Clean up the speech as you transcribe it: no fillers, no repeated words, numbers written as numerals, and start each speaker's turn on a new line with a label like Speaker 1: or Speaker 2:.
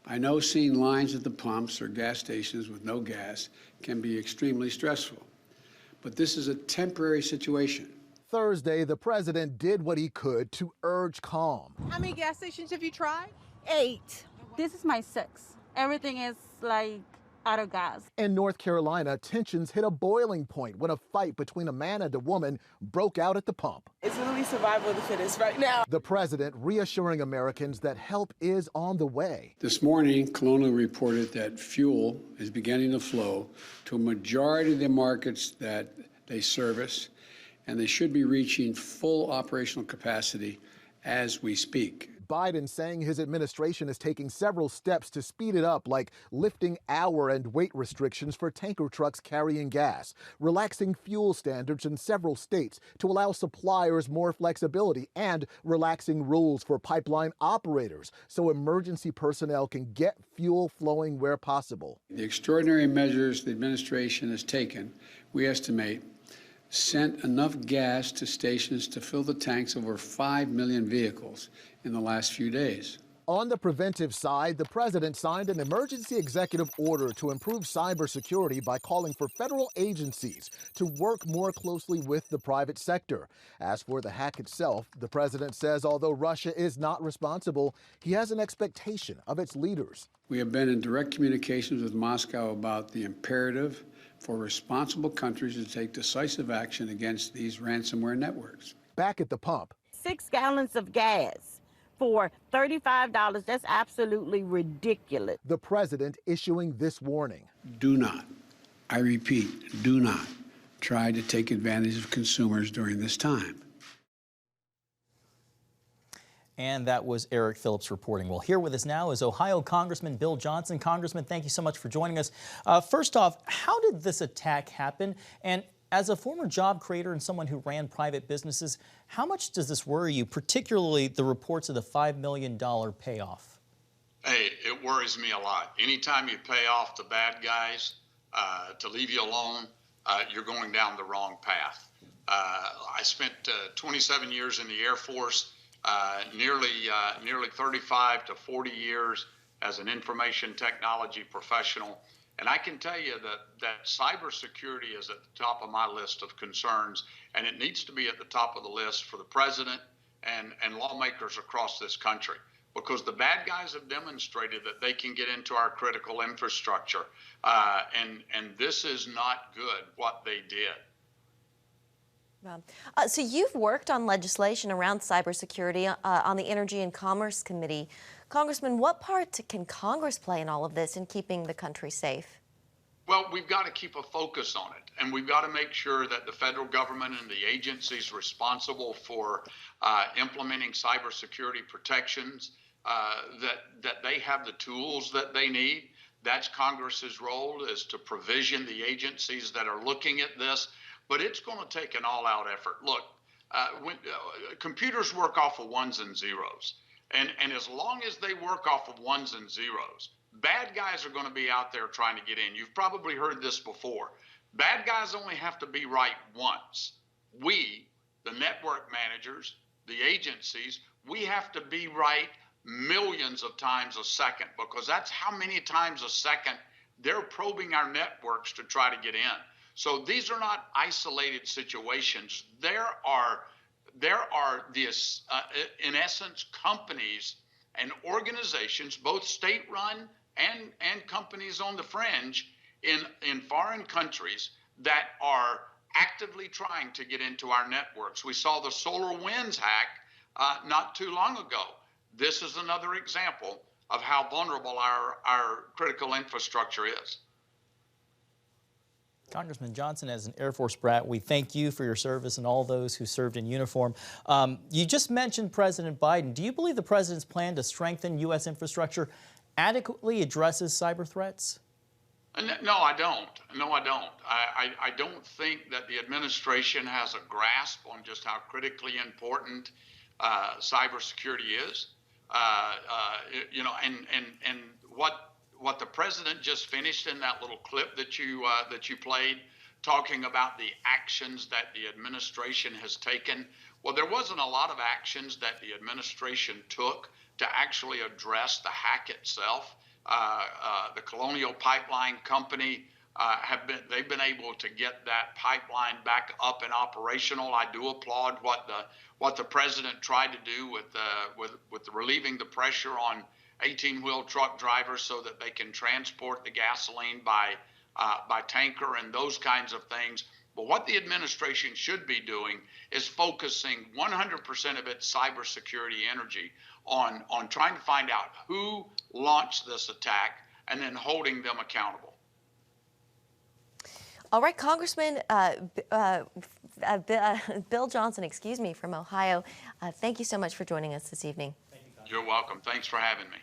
Speaker 1: I know seeing lines at the pumps or gas stations with no gas can be extremely stressful, but this is a temporary situation.
Speaker 2: Thursday, the president did what he could to urge calm.
Speaker 3: How many gas stations have you tried?
Speaker 4: 8. This is my 6th. Everything is like out of gas.
Speaker 2: In North Carolina, tensions hit a boiling point when a fight between a man and a woman broke out at the pump.
Speaker 3: It's really survival of the fittest right now.
Speaker 2: The president reassuring Americans that help is on the way.
Speaker 1: This morning, Colonial reported that fuel is beginning to flow to a majority of the markets that they service, and they should be reaching full operational capacity as we speak.
Speaker 2: Biden saying his administration is taking several steps to speed it up, like lifting hour and weight restrictions for tanker trucks carrying gas, relaxing fuel standards in several states to allow suppliers more flexibility, and relaxing rules for pipeline operators so emergency personnel can get fuel flowing where possible.
Speaker 1: The extraordinary measures the administration has taken, we estimate, sent enough gas to stations to fill the tanks of over 5 million vehicles in the last few days.
Speaker 2: On the preventive side, the president signed an emergency executive order to improve cybersecurity by calling for federal agencies to work more closely with the private sector. As for the hack itself, the president says although Russia is not responsible, he has an expectation of its leaders.
Speaker 1: We have been in direct communications with Moscow about the imperative for responsible countries to take decisive action against these ransomware networks.
Speaker 2: Back at the pump,
Speaker 4: 6 gallons of gas for $35. That's absolutely ridiculous.
Speaker 2: the president issuing this warning.
Speaker 1: Do not, I repeat, do not try to take advantage of consumers during this time.
Speaker 5: And that was Eric Phillips reporting. Well, here with us now is Ohio Congressman Bill Johnson. Congressman, thank you so much for joining us. First off, how did this attack happen? And as a former job creator and someone who ran private businesses, how much does this worry you, particularly the reports of the $5 million payoff?
Speaker 6: Hey, it worries me a lot. Anytime you pay off the bad guys to leave you alone, you're going down the wrong path. I spent 27 years in the Air Force. Nearly 35 to 40 years as an information technology professional. And I can tell you that cybersecurity is at the top of my list of concerns, and it needs to be at the top of the list for the president and lawmakers across this country, because the bad guys have demonstrated that they can get into our critical infrastructure. And this is not good, what they did.
Speaker 7: So you've worked on legislation around cybersecurity on the Energy and Commerce Committee. Congressman, what part can Congress play in all of this in keeping the country safe?
Speaker 6: Well, we've got to keep a focus on it, and we've got to make sure that the federal government and the agencies responsible for implementing cybersecurity protections, that they have the tools that they need. That's Congress's role, is to provision the agencies that are looking at this. But it's going to take an all-out effort. Look, computers work off of ones and zeros. And as long as they work off of ones and zeros, bad guys are going to be out there trying to get in. You've probably heard this before. Bad guys only have to be right once. We, the network managers, the agencies, we have to be right millions of times a second, because that's how many times a second they're probing our networks to try to get in. So these are not isolated situations. There are these, in essence, companies and organizations, both state-run and companies on the fringe in foreign countries, that are actively trying to get into our networks. We saw the SolarWinds hack not too long ago. This is another example of how vulnerable our critical infrastructure is.
Speaker 5: Congressman Johnson, as an Air Force brat, we thank you for your service and all those who served in uniform. You just mentioned President Biden. Do you believe the president's plan to strengthen U.S. infrastructure adequately addresses cyber threats?
Speaker 6: No, I don't. No, I don't. I don't think that the administration has a grasp on just how critically important cybersecurity is. You know, and what the president just finished in that little clip that you played, talking about the actions that the administration has taken. Well, there wasn't a lot of actions that the administration took to actually address the hack itself. the Colonial Pipeline Company they've been able to get that pipeline back up and operational. I do applaud what the president tried to do with relieving the pressure on 18-wheel truck drivers so that they can transport the gasoline by tanker and those kinds of things. But what the administration should be doing is focusing 100% of its cybersecurity energy on trying to find out who launched this attack and then holding them accountable.
Speaker 7: All right, Congressman Bill Johnson, from Ohio, thank you so much for joining us this evening.
Speaker 6: You're welcome. Thanks for having me.